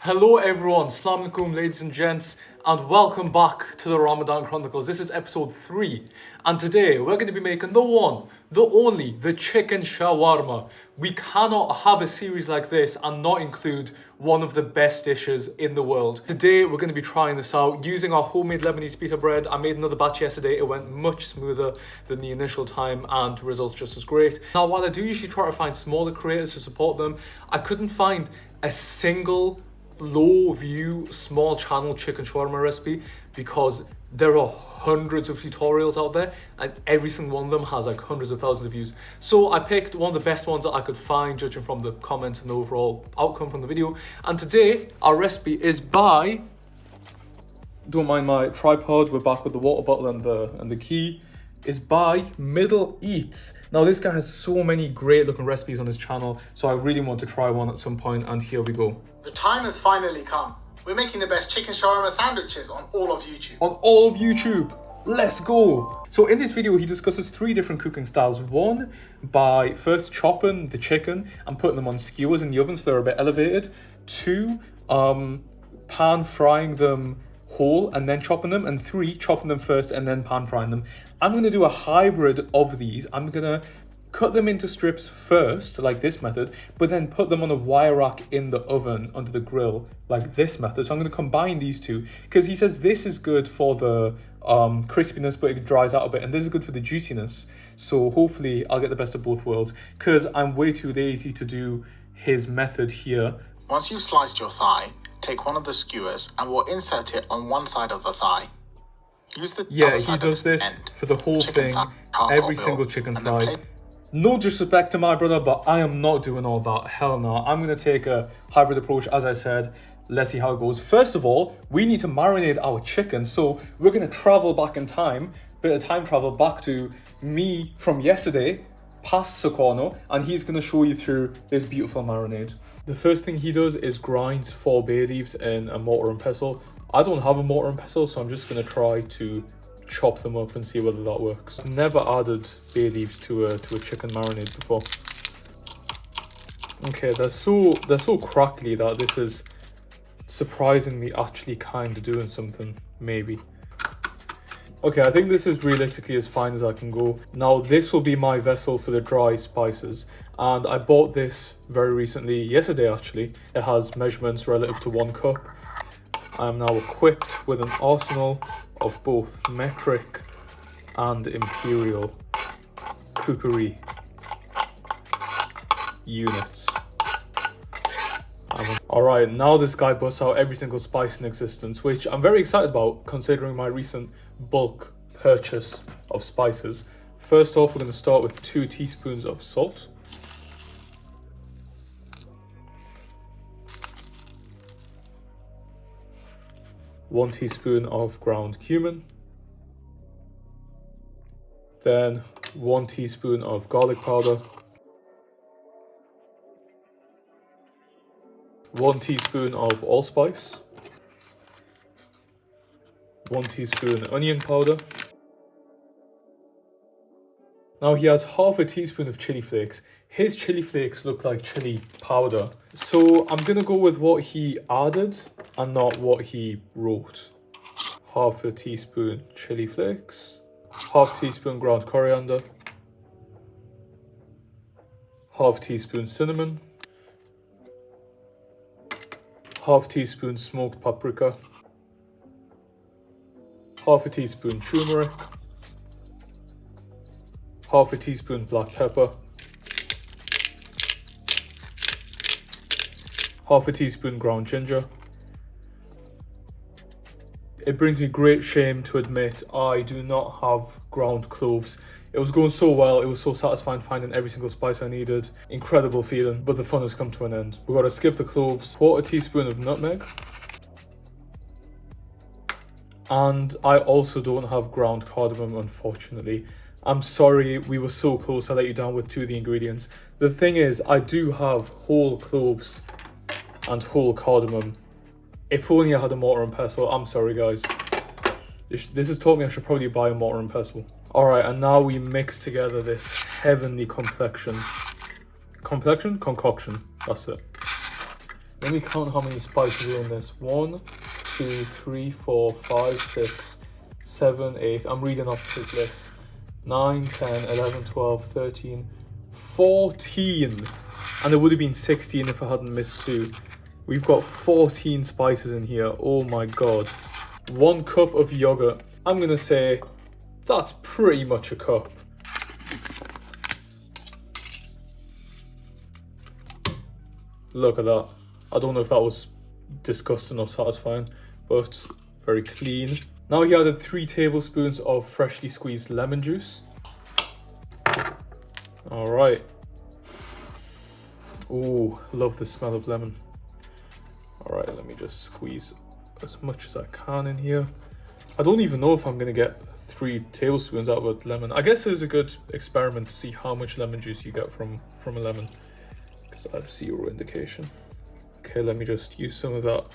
Hello everyone, Assalamu alaikum ladies and gents, and welcome back to the Ramadan Chronicles. This is episode 3, and today we're going to be making the one, the only, the chicken shawarma. We cannot have a series like this and not include one of the best dishes in the world. Today we're going to be trying this out using our homemade Lebanese pita bread. I made another batch yesterday, it went much smoother than the initial time and results just as great. Now while I do usually try to find smaller creators to support them, I couldn't find a single low view small channel chicken shawarma recipe because there are hundreds of tutorials out there and every single one of them has like hundreds of thousands of views. So I picked one of the best ones that I could find judging from the comments and the overall outcome from the video. And today our recipe is by, don't mind my tripod, we're back with the water bottle and the key, is by Middle Eats. Now this guy has so many great looking recipes on his channel, so I really want to try one at some point, and here we go. The time has finally come. We're making the best chicken shawarma sandwiches on all of YouTube. On all of YouTube. Let's go. So in this video, he discusses 3 different cooking styles. One, by first chopping the chicken and putting them on skewers in the oven so they're a bit elevated. 2, pan frying them whole and then chopping them. And 3, chopping them first and then pan frying them. I'm going to do a hybrid of these. I'm going to cut them into strips first, like this method, but then put them on a wire rack in the oven under the grill, like this method. So I'm going to combine these two, because he says this is good for the crispiness, but it dries out a bit, and this is good for the juiciness. So hopefully I'll get the best of both worlds, because I'm way too lazy to do his method here. Once you've sliced your thigh, take one of the skewers and we'll insert it on one side of the thigh. Use the other side he does this end. for the whole Chicken thing, thigh, every single chicken and then thigh. No disrespect to my brother, but I am not doing all that. Hell no. I'm going to take a hybrid approach, as I said. Let's see how it goes. First of all, we need to marinate our chicken. So we're going to travel back in time, bit of time travel back to me from yesterday, past Socorro, and he's going to show you through this beautiful marinade. The first thing he does is grinds 4 bay leaves in a mortar and pestle. I don't have a mortar and pestle, so I'm just going to try to chop them up and see whether that works. I've never added bay leaves to a chicken marinade before. Okay, they're so crackly that this is surprisingly actually kind of doing something, maybe. Okay, I think this is realistically as fine as I can go. Now this will be my vessel for the dry spices, and I bought this very recently, yesterday actually. It has measurements relative to 1 cup. I am now equipped with an arsenal of both metric and imperial cookery units. Alright, now this guy busts out every single spice in existence, which I'm very excited about considering my recent bulk purchase of spices. First off, we're going to start with 2 teaspoons of salt. One teaspoon of ground cumin, then 1 teaspoon of garlic powder, 1 teaspoon of allspice, 1 teaspoon onion powder. Now he adds half a teaspoon of chili flakes. His chili flakes look like chili powder, so I'm gonna go with what he added and not what he wrote. Half a teaspoon chili flakes, half teaspoon ground coriander, half teaspoon cinnamon, half teaspoon smoked paprika, half a teaspoon turmeric, half a teaspoon black pepper, half a teaspoon ground ginger. It brings me great shame to admit I do not have ground cloves. It was going so well, it was so satisfying finding every single spice I needed. Incredible feeling, but the fun has come to an end. We've got to skip the cloves, 1/4 teaspoon of nutmeg. And I also don't have ground cardamom, unfortunately. I'm sorry, we were so close, I let you down with 2 of the ingredients. The thing is, I do have whole cloves and whole cardamom. If only I had a mortar and pestle. I'm sorry guys. This has taught me I should probably buy a mortar and pestle. Alright, and now we mix together this heavenly complexion. Concoction, that's it. Let me count how many spices are in this. 1, 2, 3, 4, 5, 6, 7, 8. I'm reading off his list. 9, 10, 11, 12, 13, 14. And it would have been 16 if I hadn't missed 2. We've got 14 spices in here. Oh my god. 1 cup of yogurt. I'm going to say that's pretty much a cup. Look at that. I don't know if that was disgusting or satisfying, but very clean. Now he added 3 tablespoons of freshly squeezed lemon juice. All right. Ooh, love the smell of lemon. All right, let me just squeeze as much as I can in here. I don't even know if I'm gonna get 3 tablespoons out of a lemon. I guess it is a good experiment to see how much lemon juice you get from a lemon, because I have 0 indication. Okay, let me just use some of that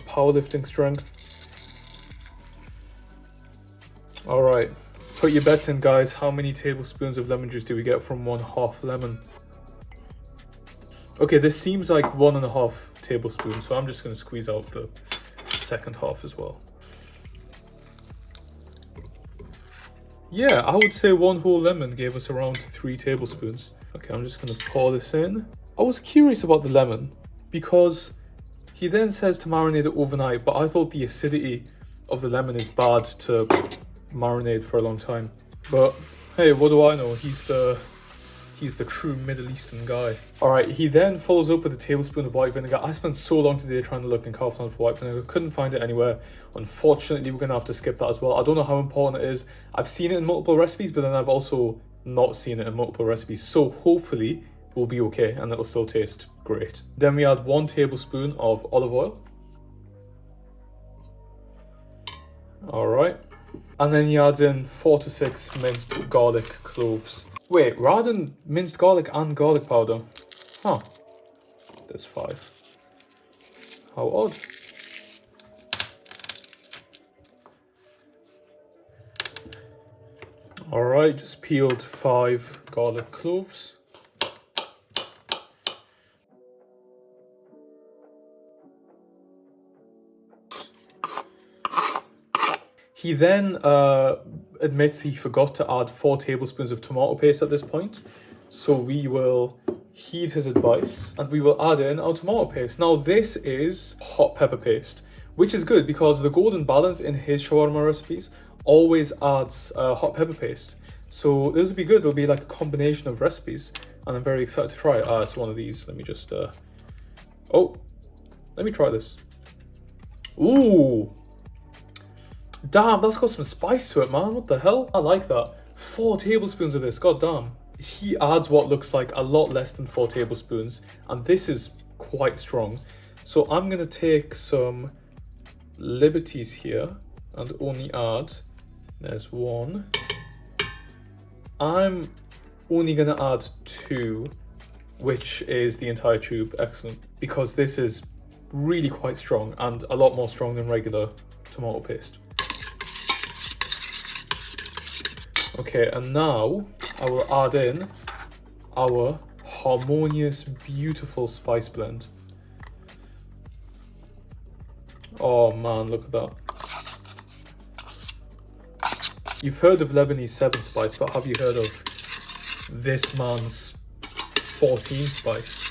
powerlifting strength. All right, put your bets in, guys. How many tablespoons of lemon juice do we get from 1/2 lemon? Okay, this seems like 1.5 tablespoons, so I'm just going to squeeze out the second half as well. Yeah, I would say 1 whole lemon gave us around 3 tablespoons. Okay, I'm just going to pour this in. I was curious about the lemon because he then says to marinate it overnight, but I thought the acidity of the lemon is bad to marinate for a long time. But hey, what do I know? He's the true Middle Eastern guy. All right, he then follows up with a tablespoon of white vinegar. I spent so long today trying to look in Kaufland for white vinegar. Couldn't find it anywhere. Unfortunately, we're gonna have to skip that as well. I don't know how important it is. I've seen it in multiple recipes, but then I've also not seen it in multiple recipes. So hopefully we'll be okay and it'll still taste great. Then we add 1 tablespoon of olive oil. All right. And then he adds in 4 to 6 minced garlic cloves. Wait, rather than minced garlic and garlic powder? Huh. There's 5. How odd. Alright, just peeled 5 garlic cloves. He then admits he forgot to add 4 tablespoons of tomato paste at this point. So we will heed his advice and we will add in our tomato paste. Now this is hot pepper paste, which is good because the golden balance in his shawarma recipes always adds hot pepper paste. So this will be good. It'll be like a combination of recipes and I'm very excited to try it. It's one of these. Let me just, oh, let me try this. Ooh. Damn, that's got some spice to it, man. What the hell? I like that. 4 tablespoons of this, god damn. He adds what looks like a lot less than 4 tablespoons, and this is quite strong. So I'm gonna take some liberties here and only add, there's 1. I'm only gonna add 2, which is the entire tube. Excellent, because this is really quite strong and a lot more strong than regular tomato paste. Okay, and now I will add in our harmonious, beautiful spice blend. Oh man, look at that. You've heard of Lebanese 7 spice, but have you heard of this man's 14 spice?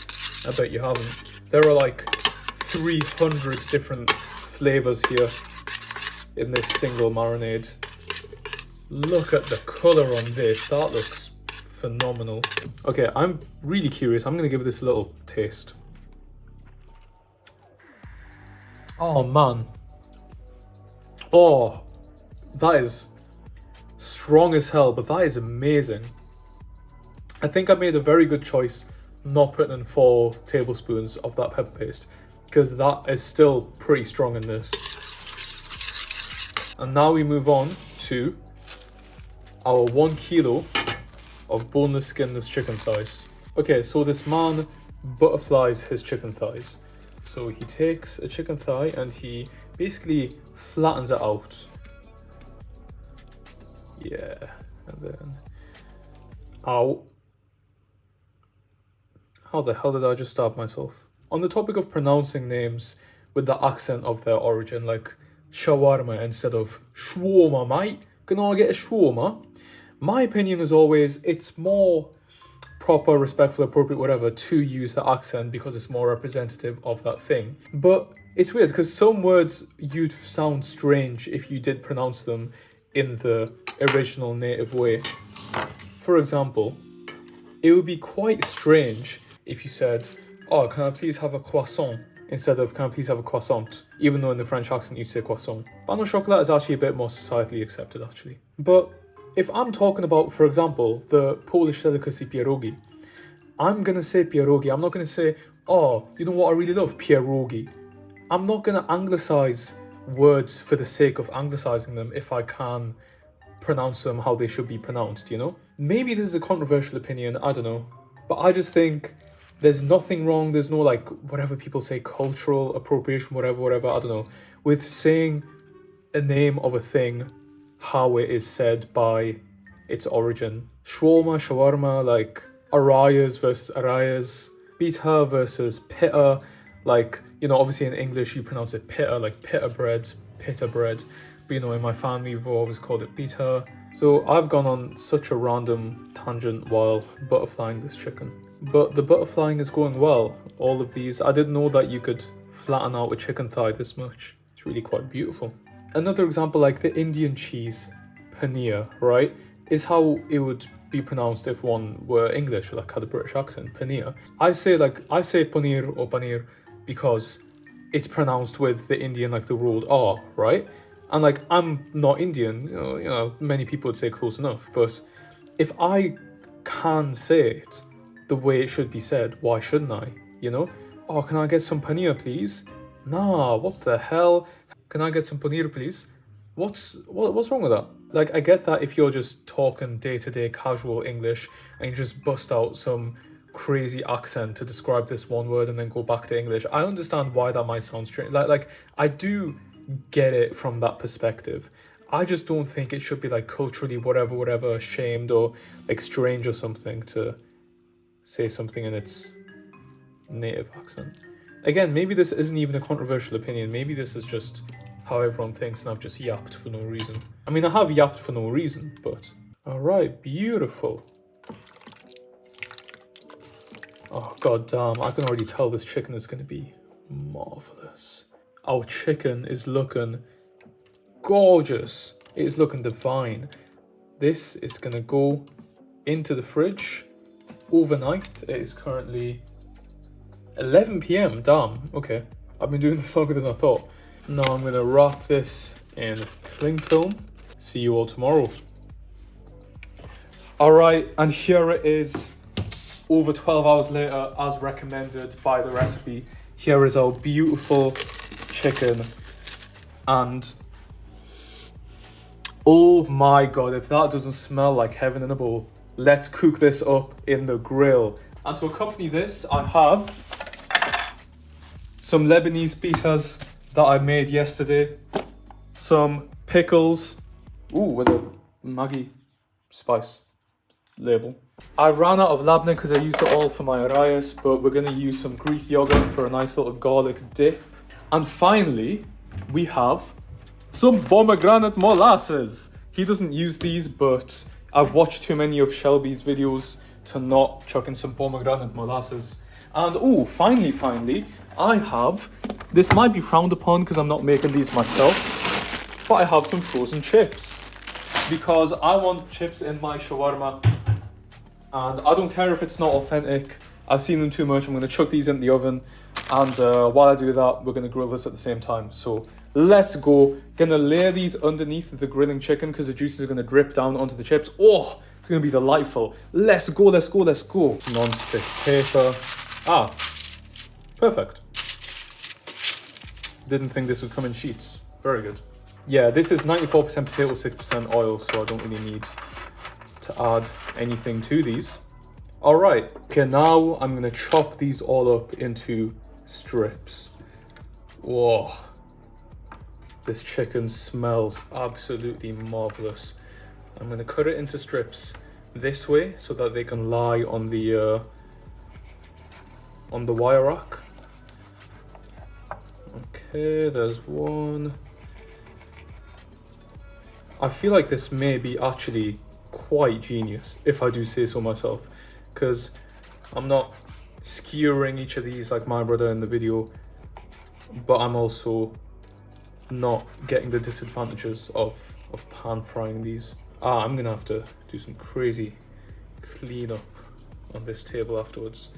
I bet you haven't. There are like 300 different flavors here in this single marinade. Look at the color on this. That looks phenomenal. Okay, I'm really curious. I'm gonna give this a little taste. Oh man. Oh, that is strong as hell, but that is amazing. I think I made a very good choice not putting in 4 tablespoons of that pepper paste, because that is still pretty strong in this. And now we move on to our 1 kilo of boneless, skinless chicken thighs. Okay, so this man butterflies his chicken thighs. So he takes a chicken thigh and he basically flattens it out. Yeah, and then, ow. How the hell did I just stab myself? On the topic of pronouncing names with the accent of their origin, like shawarma instead of shawarma, mate. Can I get a shawarma? My opinion is always it's more proper, respectful, appropriate, whatever, to use the accent because it's more representative of that thing. But it's weird because some words you'd sound strange if you did pronounce them in the original native way. For example, it would be quite strange if you said, "Oh, can I please have a croissant?" instead of "Can I please have a croissant?" Even though in the French accent you say croissant. Pain au chocolat is actually a bit more societally accepted, actually. But if I'm talking about, for example, the Polish delicacy pierogi, I'm gonna say pierogi. I'm not gonna say, "Oh, you know what I really love? Pierogi." I'm not gonna anglicize words for the sake of anglicizing them if I can pronounce them how they should be pronounced, you know? Maybe this is a controversial opinion, I don't know. But I just think there's nothing wrong, there's no like, whatever people say, cultural appropriation, whatever, I don't know, with saying a name of a thing how it is said by its origin. Shawarma, like arayas versus arayas, pita versus pita, like, you know, obviously in English you pronounce it pita, like pita bread. But you know, in my family we've always called it pita. So I've gone on such a random tangent while butterflying this chicken. But the butterflying is going well. All of these, I didn't know that you could flatten out a chicken thigh this much. It's really quite beautiful. Another example, like the Indian cheese, paneer, right, is how it would be pronounced if one were English, like had a British accent, paneer. I say paneer or paneer because it's pronounced with the Indian, like the rolled R, right? And like, I'm not Indian, you know, many people would say close enough, but if I can say it the way it should be said, why shouldn't I, you know? "Oh, can I get some paneer, please?" Nah, what the hell? "Can I get some paneer, please?" What's wrong with that? Like, I get that if you're just talking day-to-day casual English and you just bust out some crazy accent to describe this one word and then go back to English. I understand why that might sound strange. Like I do get it from that perspective. I just don't think it should be like culturally whatever shamed or like strange or something to say something in its native accent. Again, maybe this isn't even a controversial opinion. Maybe this is just how everyone thinks and I've just yapped for no reason. I mean, I have yapped for no reason, but... Alright, beautiful. Oh, god damn, I can already tell this chicken is going to be marvellous. Our chicken is looking gorgeous. It is looking divine. This is going to go into the fridge overnight. It is currently 11 p.m. Damn, okay. I've been doing this longer than I thought. Now I'm going to wrap this in cling film. See you all tomorrow. Alright, and here it is. Over 12 hours later, as recommended by the recipe. Here is our beautiful chicken. And oh my god, if that doesn't smell like heaven in a bowl. Let's cook this up in the grill. And to accompany this, I have some Lebanese pitas that I made yesterday. Some pickles. Ooh, with a Maggi spice label. I ran out of labneh because I used it all for my arayas, but we're going to use some Greek yogurt for a nice little garlic dip. And finally, we have some pomegranate molasses. He doesn't use these, but I've watched too many of Shelby's videos to not chuck in some pomegranate molasses. And oh, finally, I have, this might be frowned upon because I'm not making these myself, but I have some frozen chips. Because I want chips in my shawarma. And I don't care if it's not authentic. I've seen them too much. I'm going to chuck these in the oven. And while I do that, we're going to grill this at the same time. So let's go. Going to layer these underneath the grilling chicken because the juices are going to drip down onto the chips. Oh, it's going to be delightful. Let's go. Non-stick paper. Ah, perfect. Didn't think this would come in sheets. Very good. Yeah, this is 94% potato, 6% oil, so I don't really need to add anything to these. All right, okay, now I'm gonna chop these all up into strips. Whoa, this chicken smells absolutely marvelous. I'm gonna cut it into strips this way so that they can lie on the wire rack. Okay, there's one. I feel like this may be actually quite genius, if I do say so myself, because I'm not skewering each of these like my brother in the video, but I'm also not getting the disadvantages of pan frying these. I'm gonna have to do some crazy cleanup on this table afterwards.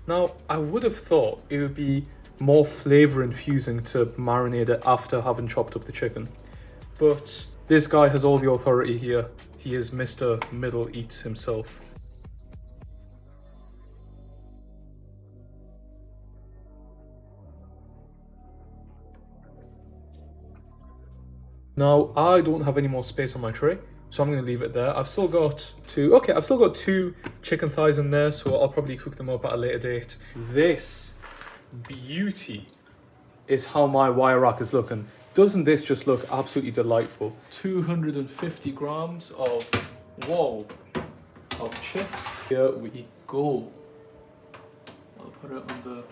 Now, I would have thought it would be more flavor infusing to marinate it after having chopped up the chicken, but this guy has all the authority here. He is Mr. Middle Eats himself. Now, I don't have any more space on my tray, so I'm going to leave it there. I've still got two chicken thighs in there, so I'll probably cook them up at a later date. This beauty is how my wire rack is looking. Doesn't this just look absolutely delightful? 250 grams of chips. Here we go. I'll put it on the...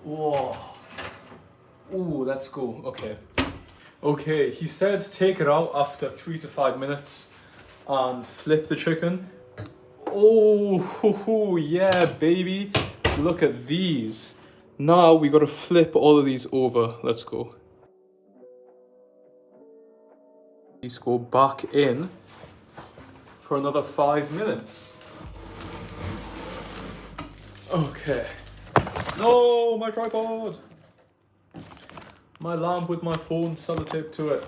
Whoa. Ooh, let's go. Okay. Okay, he said take it out after 3 to 5 minutes and flip the chicken. Oh, yeah, baby. Look at these. Now we gotta flip all of these over. Let's go. These go back in for another 5 minutes. Okay. No, my tripod. My lamp with my phone sellotape to it.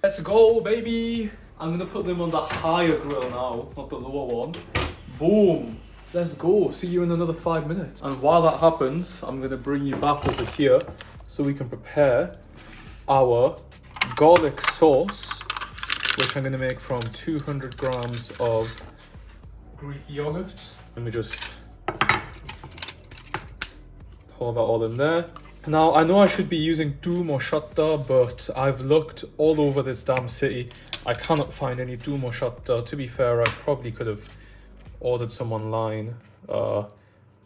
Let's go, baby. I'm gonna put them on the higher grill now, not the lower one. Boom. Let's go. See you in another 5 minutes. And while that happens, I'm gonna bring you back over here so we can prepare our garlic sauce, which I'm gonna make from 200 grams of Greek yogurt. Let me just pour that all in there. Now, I know I should be using Doom or Shatta, but I've looked all over this damn city. I cannot find any Doom or Shatta. To be fair, I probably could have ordered some online, now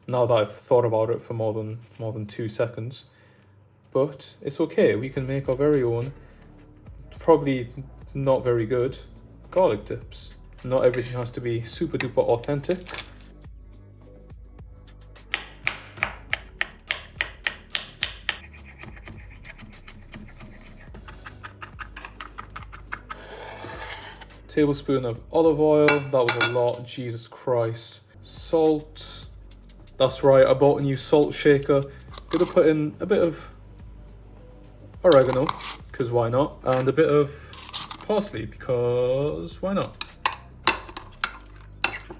that I've thought about it for more than 2 seconds. But it's okay, we can make our very own, probably not very good, garlic dips. Not everything has to be super duper authentic. Tablespoon of olive oil, that was a lot, Jesus Christ. Salt, that's right, I bought a new salt shaker. Gonna put in a bit of oregano, because why not? And a bit of parsley, because why not?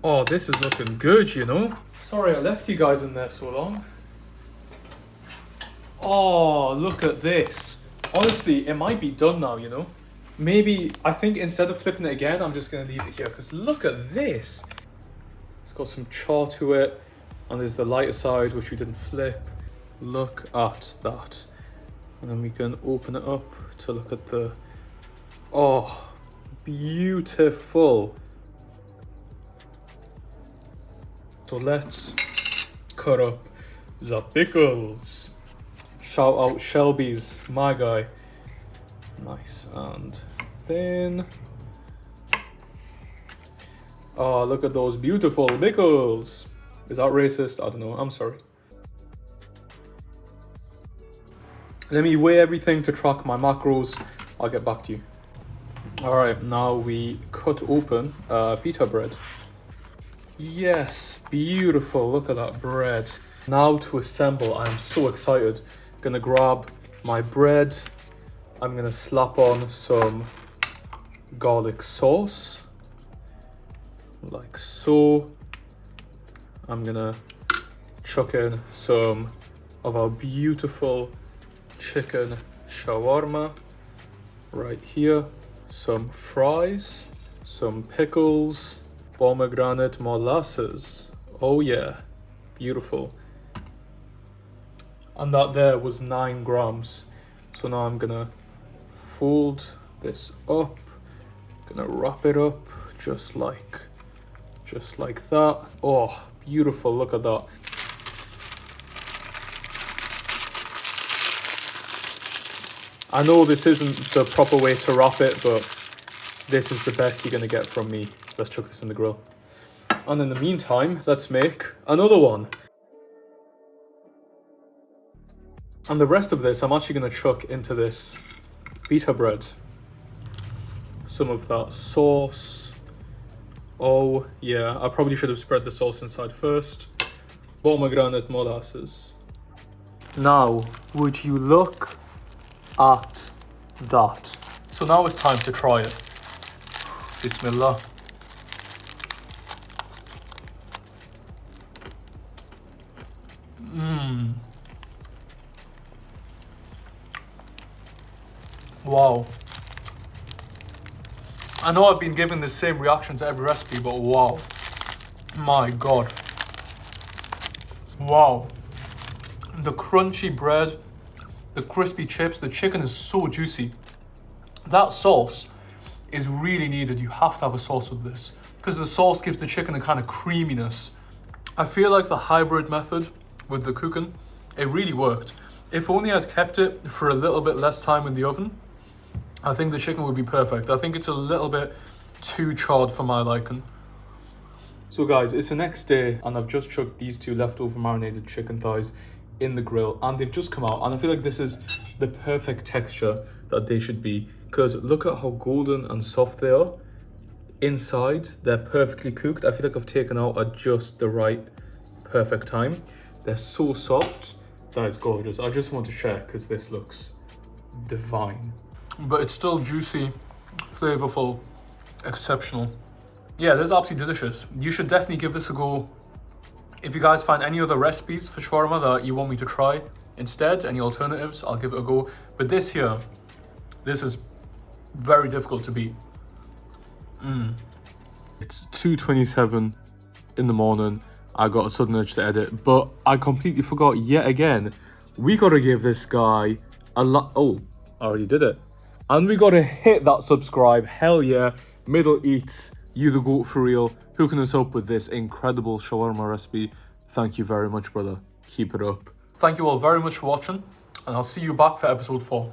Oh, this is looking good, you know? Sorry I left you guys in there so long. Oh, look at this. Honestly, it might be done now, you know? Maybe, I think instead of flipping it again, I'm just going to leave it here, because look at this. It's got some char to it, and there's the lighter side, which we didn't flip. Look at that. And then we can open it up to look at the... Oh, beautiful. So let's cut up the pickles. Shout out Shelby's, my guy. Nice and thin. Oh, look at those beautiful pickles. Is that racist? I don't know. I'm sorry. Let me weigh everything to track my macros. I'll get back to you. All right, now we cut open pita bread. Yes, beautiful. Look at that bread. Now to assemble. I'm so excited. Gonna grab my bread. I'm gonna slap on some garlic sauce, like so. I'm gonna chuck in some of our beautiful chicken shawarma right here, some fries, some pickles, pomegranate molasses. Oh yeah, beautiful. And that there was 9 grams. So now I'm gonna fold this up, gonna wrap it up just like that. Oh, beautiful, look at that. I know this isn't the proper way to wrap it, but this is the best you're going to get from me. Let's chuck this in the grill. And in the meantime, let's make another one. And the rest of this, I'm actually going to chuck into this pita bread. Some of that sauce. Oh, yeah, I probably should have spread the sauce inside first. Pomegranate molasses. Now, would you look at that? So now it's time to try it. Bismillah. Wow. I know I've been giving the same reaction to every recipe, but wow. My God. Wow. The crunchy bread, the crispy chips, the chicken is so juicy. That sauce is really needed. You have to have a sauce with this because the sauce gives the chicken a kind of creaminess. I feel like the hybrid method with the cooking, it really worked. If only I'd kept it for a little bit less time in the oven, I think the chicken would be perfect. I think it's a little bit too charred for my liking. So guys, it's the next day and I've just chucked these 2 leftover marinated chicken thighs in the grill and they've just come out, and I feel like this is the perfect texture that they should be, because look at how golden and soft they are. Inside, they're perfectly cooked. I feel like I've taken out at just the right perfect time. They're so soft. That is gorgeous. I just want to share because this looks divine. But it's still juicy, flavorful, exceptional. Yeah, this is absolutely delicious. You should definitely give this a go. If you guys find any other recipes for shawarma that you want me to try instead, any alternatives, I'll give it a go. But this here, this is very difficult to beat. It's 2:27 in the morning. I got a sudden urge to edit, but I completely forgot yet again. We gotta give this guy a lot. Oh, I already did it. And we gotta hit that subscribe. Hell yeah. Middle Eats, you the goat for real. Hooking us up with this incredible shawarma recipe. Thank you very much, brother. Keep it up. Thank you all very much for watching, and I'll see you back for episode 4.